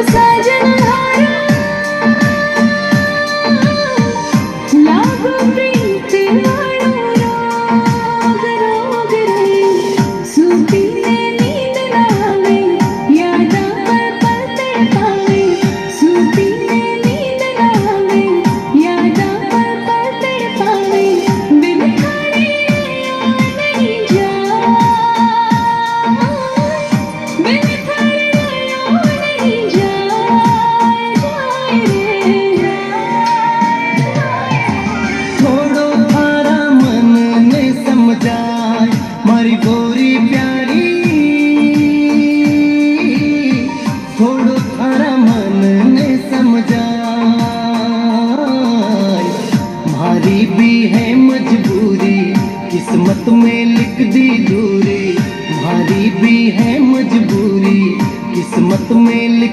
साजन हारा लागो प्रीत वाळो रोग रोग रे सूतीने नींद ना आवे यादा पल पल तड़पावे सूतीने नींद ना आवे यादा पल पल तड़पावे बिन खाने नहीं जाए बिन खाने नहीं जाए रे થોડો થારા મનને સમજાય મારી ગોરી પ્યારી થોડો થારા મનને સમજાય મારી भी है मजबूरी किस्मत में लिख दी दूरी हमारी भी है मजबूरी किस्मत में लिख